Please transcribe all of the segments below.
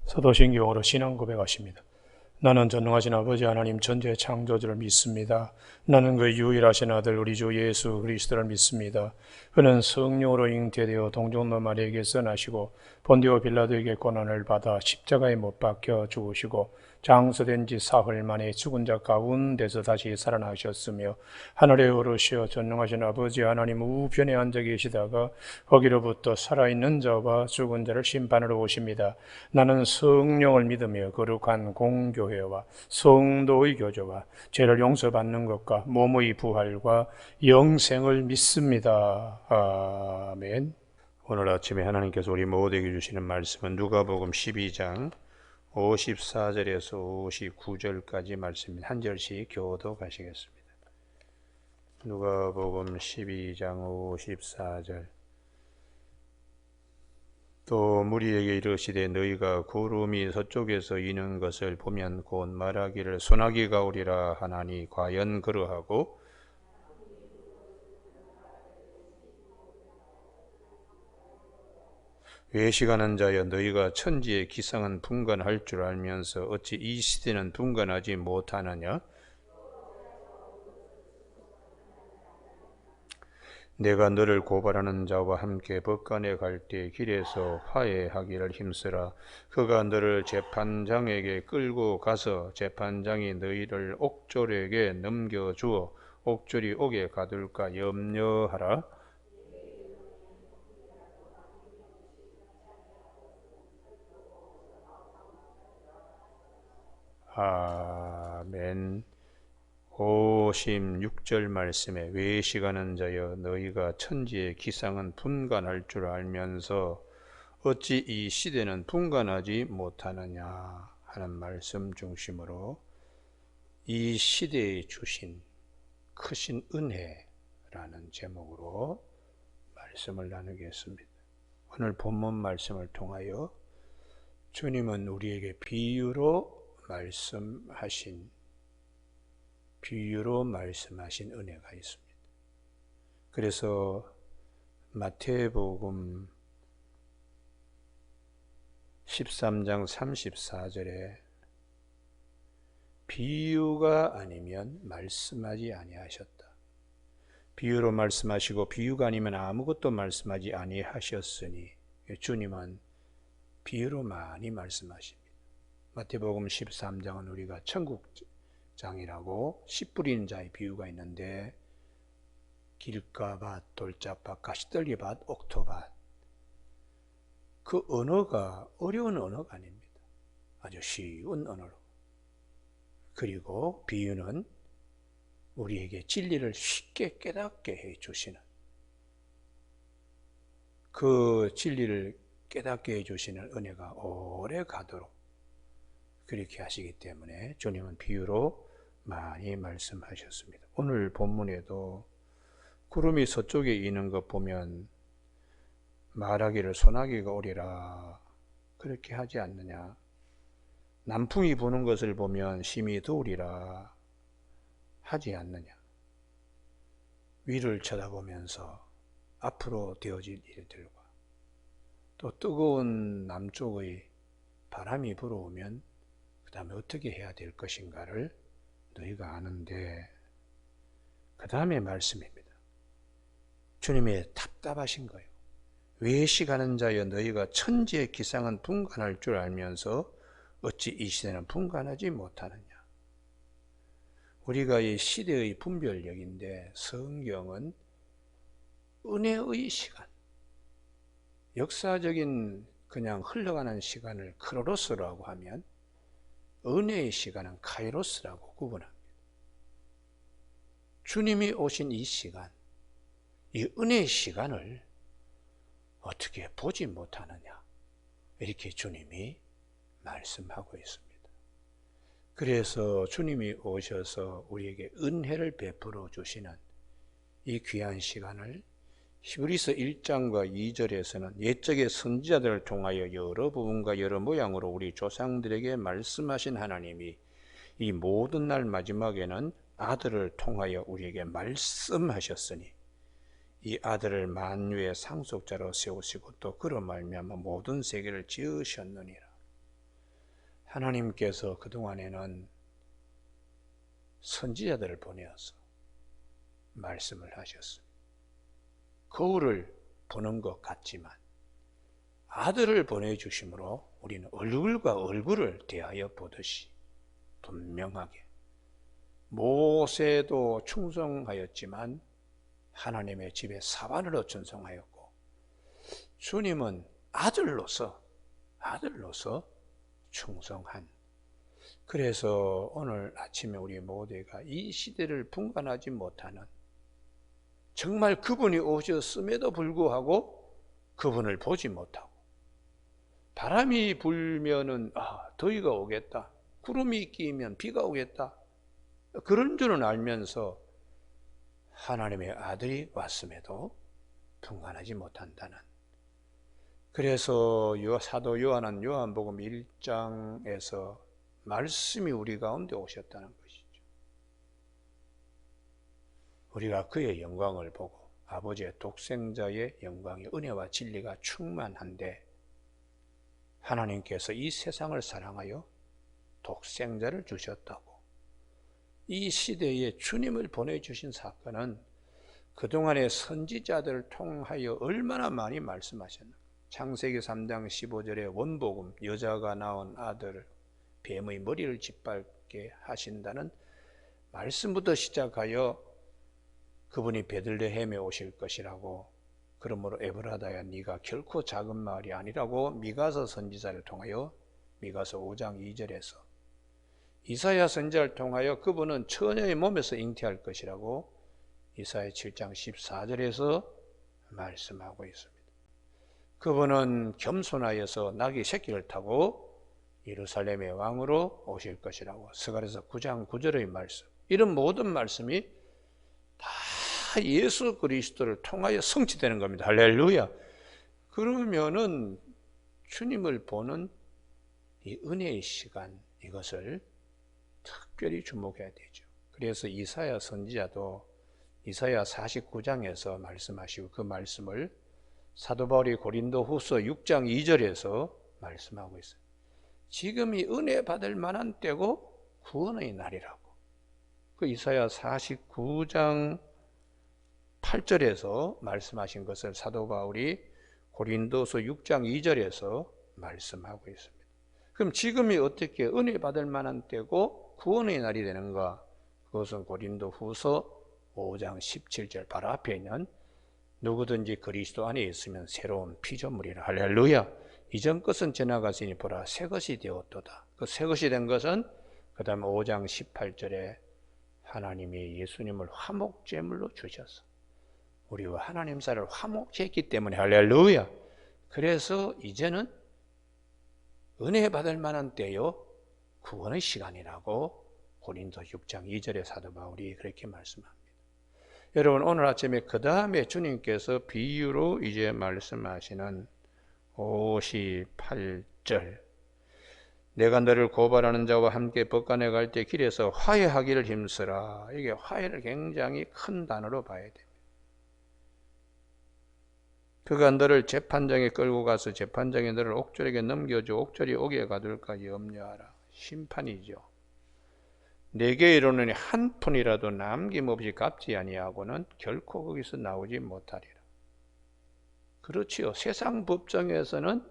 사도신경으로 신앙 고백하십니다. 나는 전능하신 아버지 하나님 전지의 창조주를 믿습니다. 나는 그 유일하신 아들 우리 주 예수 그리스도를 믿습니다. 그는 성령으로 잉태되어 동정녀 마리아에게서 나시고 본디오 빌라도에게 고난을 받아 십자가에 못 박혀 죽으시고 장서된 지 사흘 만에 죽은 자 가운데서 다시 살아나셨으며 하늘에 오르시어 전능하신 아버지 하나님 우편에 앉아 계시다가 거기로부터 살아있는 자와 죽은 자를 심판하러 오십니다. 나는 성령을 믿으며 거룩한 공교회와 성도의 교제와 죄를 용서받는 것과 몸의 부활과 영생을 믿습니다. 아멘. 오늘 아침에 하나님께서 우리 모두에게 주시는 말씀은 누가복음 12장 54절에서 59절까지 말씀입니다. 한 절씩 교독하시겠습니다. 누가복음 12장 54절. 또 무리에게 이르시되 너희가 구름이 서쪽에서 이는 것을 보면 곧 말하기를 소나기가 오리라 하나니 과연 그러하고 외식하는 자여 너희가 천지의 기상은 분간할 줄 알면서 어찌 이 시대는 분간하지 못하느냐? 내가 너를 고발하는 자와 함께 법관에 갈 때 길에서 화해하기를 힘쓰라. 그가 너를 재판장에게 끌고 가서 재판장이 너희를 옥졸에게 넘겨주어 옥졸이 옥에 가둘까 염려하라. 아멘. 56절 말씀에 외식하는 자여 너희가 천지의 기상은 분간할 줄 알면서 어찌 이 시대는 분간하지 못하느냐 하는 말씀 중심으로 이 시대에 주신 크신 은혜라는 제목으로 말씀을 나누겠습니다. 오늘 본문 말씀을 통하여 주님은 우리에게 비유로 말씀하신 은혜가 있습니다. 그래서 마태복음 13장 34절에 비유가 아니면 말씀하지 아니하셨다. 비유로 말씀하시고 비유가 아니면 아무것도 말씀하지 아니하셨으니 주님은 비유로 많이 말씀하십니다. 마태복음 13장은 우리가 천국장이라고 씨 뿌리는 자의 비유가 있는데 길가밭, 돌짝밭, 가시떨기밭, 옥토밭 그 언어가 어려운 언어가 아닙니다. 아주 쉬운 언어로. 그리고 비유는 우리에게 진리를 쉽게 깨닫게 해주시는 그 진리를 깨닫게 해주시는 은혜가 오래 가도록 그렇게 하시기 때문에 주님은 비유로 많이 말씀하셨습니다. 오늘 본문에도 구름이 서쪽에 이는 것 보면 말하기를 소나기가 오리라 그렇게 하지 않느냐. 남풍이 부는 것을 보면 심히 더우리라 하지 않느냐. 위를 쳐다보면서 앞으로 되어질 일들과 또 뜨거운 남쪽의 바람이 불어오면 그 다음에 어떻게 해야 될 것인가를 너희가 아는데 그 다음에 말씀입니다. 주님이 답답하신 거예요. 외식하는 자여 너희가 천지의 기상은 분간할 줄 알면서 어찌 이 시대는 분간하지 못하느냐. 우리가 이 시대의 분별력인데 성경은 은혜의 시간, 역사적인 그냥 흘러가는 시간을 크로노스라고 하면 은혜의 시간은 카이로스라고 구분합니다. 주님이 오신 이 시간, 이 은혜의 시간을 어떻게 보지 못하느냐 이렇게 주님이 말씀하고 있습니다. 그래서 주님이 오셔서 우리에게 은혜를 베풀어 주시는 이 귀한 시간을 히브리서 1장과 2절에서는 옛적의 선지자들을 통하여 여러 부분과 여러 모양으로 우리 조상들에게 말씀하신 하나님이 이 모든 날 마지막에는 아들을 통하여 우리에게 말씀하셨으니 이 아들을 만유의 상속자로 세우시고 또 그로 말미암아 모든 세계를 지으셨느니라. 하나님께서 그동안에는 선지자들을 보내어서 말씀을 하셨습니다. 거울을 보는 것 같지만 아들을 보내주심으로 우리는 얼굴과 얼굴을 대하여 보듯이 분명하게, 모세도 충성하였지만 하나님의 집에 사반으로 전성하였고, 주님은 아들로서 충성한, 그래서 오늘 아침에 우리 모두가 이 시대를 분간하지 못하는, 정말 그분이 오셨음에도 불구하고 그분을 보지 못하고, 바람이 불면은 더위가 오겠다, 구름이 끼면 비가 오겠다, 그런 줄은 알면서 하나님의 아들이 왔음에도 분간하지 못한다는. 그래서 사도 요한은 요한복음 1장에서 말씀이 우리 가운데 오셨다는 것이죠. 우리가 그의 영광을 보고 아버지의 독생자의 영광이 은혜와 진리가 충만한데, 하나님께서 이 세상을 사랑하여 독생자를 주셨다고, 이 시대에 주님을 보내주신 사건은 그동안의 선지자들을 통하여 얼마나 많이 말씀하셨나. 창세기 3장 15절에 원복음, 여자가 낳은 아들을 뱀의 머리를 짓밟게 하신다는 말씀부터 시작하여 그분이 베들레헴에 오실 것이라고, 그러므로 에브라다야 네가 결코 작은 마을이 아니라고 미가서 선지자를 통하여 미가서 5장 2절에서, 이사야 선지자를 통하여 그분은 처녀의 몸에서 잉태할 것이라고 이사야 7장 14절에서 말씀하고 있습니다. 그분은 겸손하여서 나귀 새끼를 타고 예루살렘의 왕으로 오실 것이라고 스가랴서 9장 9절의 말씀, 이런 모든 말씀이 다 예수 그리스도를 통하여 성취되는 겁니다. 할렐루야. 그러면은 주님을 보는 이 은혜의 시간, 이것을 특별히 주목해야 되죠. 그래서 이사야 선지자도 이사야 49장에서 말씀하시고, 그 말씀을 사도 바울이 고린도후서 6장 2절에서 말씀하고 있어요. 지금이 은혜 받을 만한 때고 구원의 날이라고. 그 이사야 49장 8절에서 말씀하신 것을 사도 바울이 고린도서 6장 2절에서 말씀하고 있습니다. 그럼 지금이 어떻게 은혜 받을 만한 때고 구원의 날이 되는가? 그것은 고린도후서 5장 17절 바로 앞에 있는 누구든지 그리스도 안에 있으면 새로운 피조물이라. 할렐루야. 이전 것은 지나갔으니 보라 새 것이 되었도다. 그 새 것이 된 것은 그 다음 5장 18절에 하나님이 예수님을 화목제물로 주셔서 우리와 하나님 사이를 화목했기 때문에, 할렐루야. 그래서 이제는 은혜 받을 만한 때요, 구원의 시간이라고 고린도 6장 2절에 사도 바울이 그렇게 말씀합니다. 여러분, 오늘 아침에 그 다음에 주님께서 비유로 이제 말씀하시는 58절, 내가 너를 고발하는 자와 함께 법관에 갈 때 길에서 화해하기를 힘쓰라. 이게 화해를 굉장히 큰 단어로 봐야 됩니다. 그가 너를 재판장에 끌고 가서 재판장이 너를 옥졸에게 넘겨줘 옥졸이 옥에 가둘까 염려하라. 심판이죠. 내게 이르노니 한 푼이라도 남김없이 갚지 아니하고는 결코 거기서 나오지 못하리라. 그렇지요. 세상 법정에서는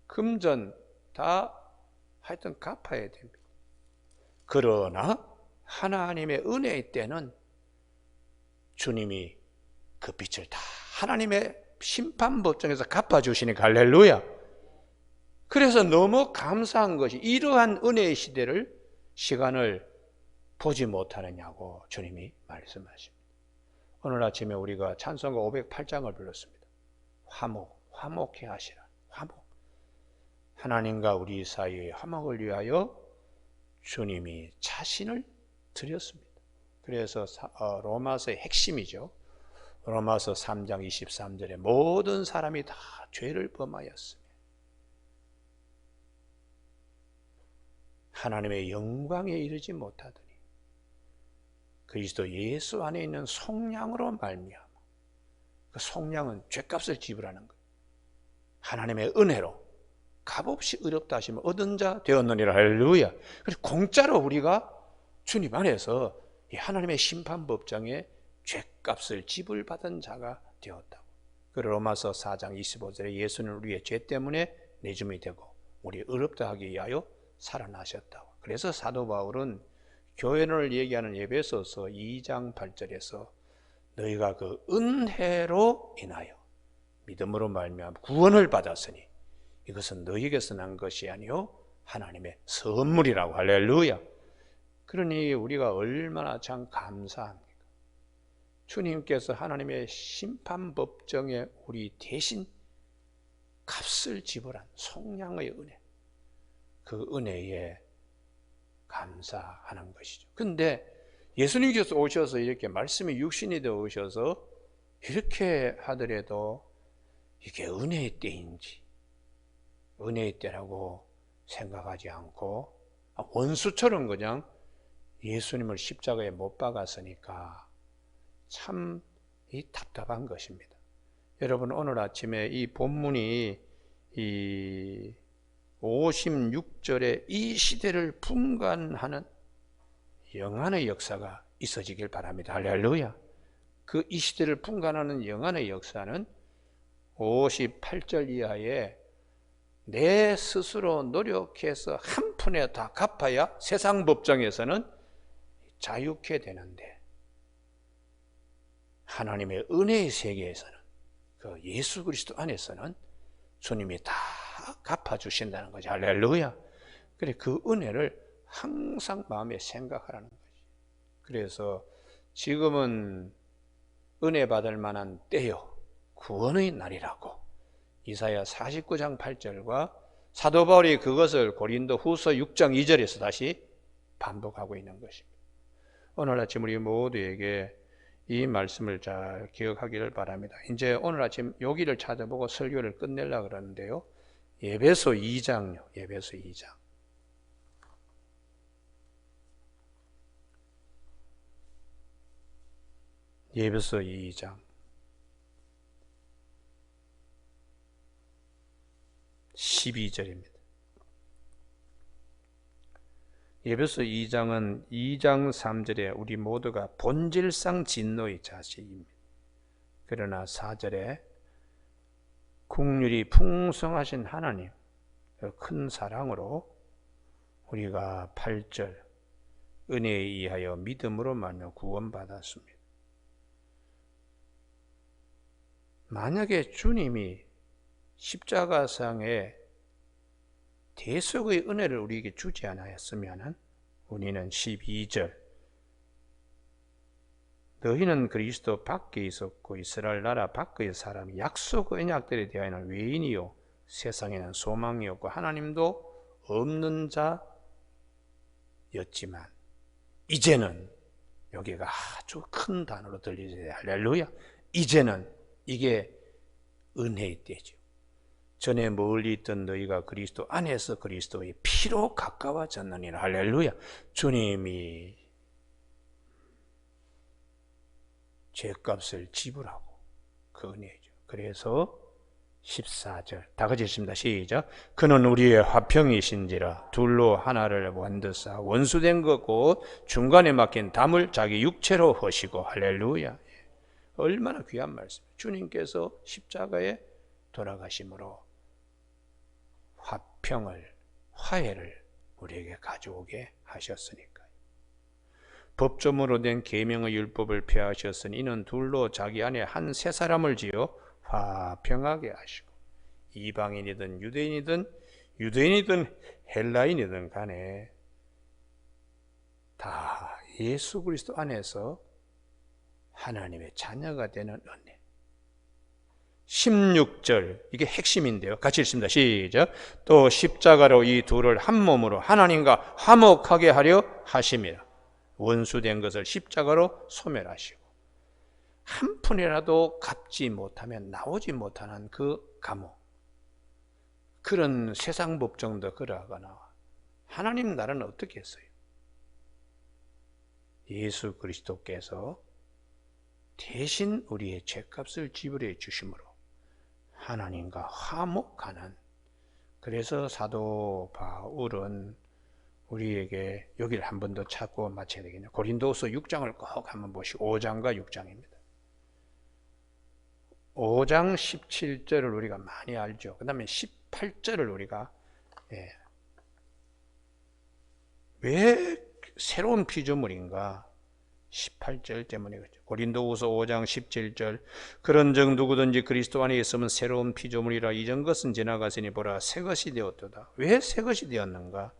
금전 다 하여튼 갚아야 됩니다. 그러나 하나님의 은혜의 때는 주님이 그 빛을 다 하나님의 심판 법정에서 갚아주시니까, 할렐루야. 그래서 너무 감사한 것이 이러한 은혜의 시간을 보지 못하느냐고 주님이 말씀하십니다. 오늘 아침에 우리가 찬송가 508장을 불렀습니다. 화목해 하시라. 화목. 하나님과 우리 사이의 화목을 위하여 주님이 자신을 드렸습니다. 그래서 로마서의 핵심이죠. 로마서 3장 23절에 모든 사람이 다 죄를 범하였으며 하나님의 영광에 이르지 못하더니 그리스도 예수 안에 있는 속량으로 말미암아, 그 속량은 죄값을 지불하는 거예요. 하나님의 은혜로 값없이 의롭다 하시면 얻은 자 되었느니라. 할렐루야. 그래서 공짜로 우리가 주님 안에서 이 하나님의 심판법정에 죄값을 지불받은 자가 되었다고. 그 로마서 4장 25절에 예수는 우리의 죄 때문에 내줌이 되고 우리 의롭다 하기 위하여 살아나셨다고. 그래서 사도 바울은 교회를 얘기하는 에베소서 2장 8절에서 너희가 그 은혜로 인하여 믿음으로 말미암아 구원을 받았으니 이것은 너희에게서 난 것이 아니요 하나님의 선물이라고. 할렐루야. 그러니 우리가 얼마나 참 감사합니까? 주님께서 하나님의 심판법정에 우리 대신 값을 지불한 속량의 은혜, 그 은혜에 감사하는 것이죠. 근데 예수님께서 오셔서 이렇게 말씀이 육신이 되어 오셔서 이렇게 하더라도 이게 은혜의 때인지 은혜의 때라고 생각하지 않고 원수처럼 그냥 예수님을 십자가에 못 박았으니까 참 답답한 것입니다. 여러분, 오늘 아침에 이 본문이 이 56절에 이 시대를 분간하는 영안의 역사가 있어지길 바랍니다. 할렐루야. 그 이 시대를 분간하는 영안의 역사는 58절 이하에 내 스스로 노력해서 한 푼에 다 갚아야 세상 법정에서는 자유케 되는데, 하나님의 은혜의 세계에서는 그 예수 그리스도 안에서는 주님이 다 갚아주신다는 거죠. 할렐루야. 그래, 그 은혜를 항상 마음에 생각하라는 거지. 그래서 지금은 은혜 받을 만한 때요, 구원의 날이라고 이사야 49장 8절과 사도 바울이 그것을 고린도 후서 6장 2절에서 다시 반복하고 있는 것입니다. 오늘 아침 우리 모두에게 이 말씀을 잘 기억하기를 바랍니다. 이제 오늘 아침 여기를 찾아보고 설교를 끝내려고 그러는데요. 에베소 2장요. 에베소 2장. 에베소 2장 12절입니다. 에베소 2장은 2장 3절에 우리 모두가 본질상 진노의 자식입니다. 그러나 4절에 국률이 풍성하신 하나님 큰 사랑으로 우리가 8절 은혜에 의하여 믿음으로 말며 구원받았습니다. 만약에 주님이 십자가상에 대속의 은혜를 우리에게 주지 않았으면 우리는 12절 너희는 그리스도 밖에 있었고 이스라엘 나라 밖의 사람이 약속 언약들에 대하여는 외인이요 세상에는 소망이 없고 하나님도 없는 자였지만 이제는, 여기가 아주 큰 단어로 들리세요. 할렐루야. 이제는 이게 은혜의 때죠. 전에 멀리 있던 너희가 그리스도 안에서 그리스도의 피로 가까워졌느니라. 할렐루야. 주님이 죄값을 지불하고 그 은혜죠. 그래서 14절 다 같이 읽습니다. 시작. 그는 우리의 화평이신지라 둘로 하나를 만드사 원수된 것 곧 중간에 막힌 담을 자기 육체로 허시고. 할렐루야. 얼마나 귀한 말씀. 주님께서 십자가에 돌아가심으로 화해를 우리에게 가져오게 하셨으니까요. 법조문으로 된 계명의 율법을 폐하셨으니 이는 둘로 자기 안에 한 세 사람을 지어 화평하게 하시고 이방인이든 유대인이든 헬라인이든 간에 다 예수 그리스도 안에서 하나님의 자녀가 되는 은혜. 16절 이게 핵심인데요. 같이 읽습니다. 시작. 또 십자가로 이 둘을 한 몸으로 하나님과 화목하게 하려 하심이라. 원수된 것을 십자가로 소멸하시고 한 푼이라도 갚지 못하면 나오지 못하는 그 감옥, 그런 세상 법정도 그러하거나 하나님 나라는 어떻게 했어요? 예수 그리스도께서 대신 우리의 죄값을 지불해 주심으로 하나님과 화목하는 그래서 사도 바울은 우리에게 여기를 한 번 더 찾고 마쳐야 되겠네요. 고린도서 6장을 꼭 한번 보시고 5장과 6장입니다. 5장 17절을 우리가 많이 알죠. 그 다음에 18절을 우리가 왜 새로운 피조물인가? 18절 때문에 그렇죠. 고린도후서 5장 17절 그런즉 누구든지 그리스도 안에 있으면 새로운 피조물이라 이전 것은 지나갔으니 보라 새 것이 되었도다. 왜 새 것이 되었는가?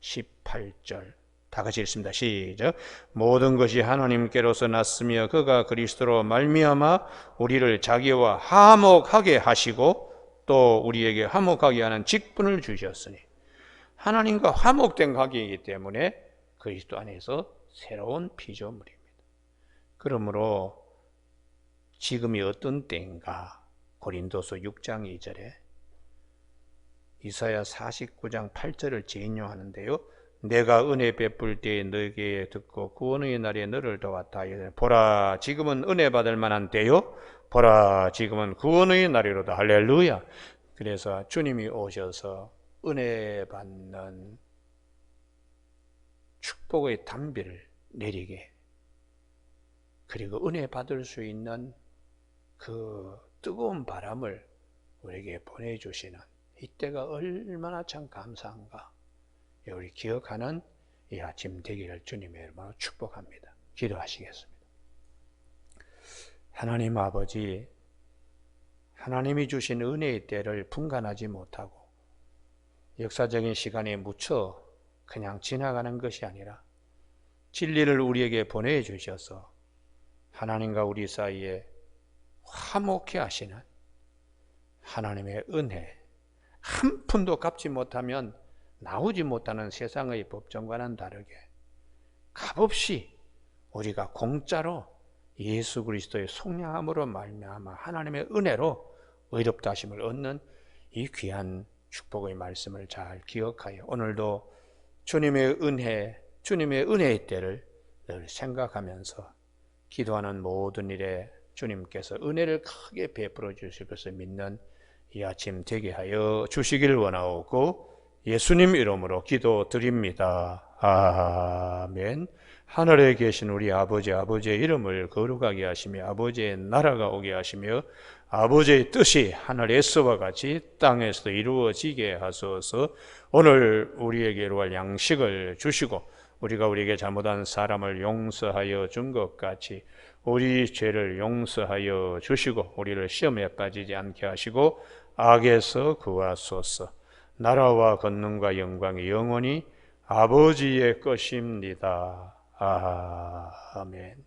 18절 다 같이 읽습니다. 시작. 모든 것이 하나님께로서 났으며 그가 그리스도로 말미암아 우리를 자기와 화목하게 하시고 또 우리에게 화목하게 하는 직분을 주셨으니 하나님과 화목된 관계이기 때문에 그리스도 안에서 새로운 피조물입니다. 그러므로 지금이 어떤 때인가? 고린도서 6장 2절에 이사야 49장 8절을 재인용하는데요. 내가 은혜 베풀 때에 너에게 듣고 구원의 날에 너를 도왔다. 보라 지금은 은혜 받을 만한 때요. 보라 지금은 구원의 날이로다. 할렐루야. 그래서 주님이 오셔서 은혜 받는 축복의 단비를 내리게 그리고 은혜 받을 수 있는 그 뜨거운 바람을 우리에게 보내주시는 이때가 얼마나 참 감사한가. 우리 기억하는 이 아침 되기를 주님의 이름으로 축복합니다. 기도하시겠습니다. 하나님 아버지, 하나님이 주신 은혜의 때를 분간하지 못하고 역사적인 시간에 묻혀 그냥 지나가는 것이 아니라 진리를 우리에게 보내주셔서 하나님과 우리 사이에 화목케 하시는 하나님의 은혜, 한 푼도 갚지 못하면 나오지 못하는 세상의 법정과는 다르게 값없이 우리가 공짜로 예수 그리스도의 속량함으로 말미암아 하나님의 은혜로 의롭다 하심을 얻는 이 귀한 축복의 말씀을 잘 기억하여 오늘도 주님의 은혜의 때를 늘 생각하면서 기도하는 모든 일에 주님께서 은혜를 크게 베풀어 주실 것을 믿는 이 아침 되게 하여 주시기를 원하옵고 예수님 이름으로 기도드립니다. 아멘. 하늘에 계신 우리 아버지의 이름을 거룩하게 하시며 아버지의 나라가 오게 하시며 아버지의 뜻이 하늘에서와 같이 땅에서도 이루어지게 하소서. 오늘 우리에게 이루어갈 양식을 주시고 우리가 우리에게 잘못한 사람을 용서하여 준 것 같이 우리 죄를 용서하여 주시고 우리를 시험에 빠지지 않게 하시고 악에서 구하소서. 나라와 권능과 영광이 영원히 아버지의 것입니다. 아멘.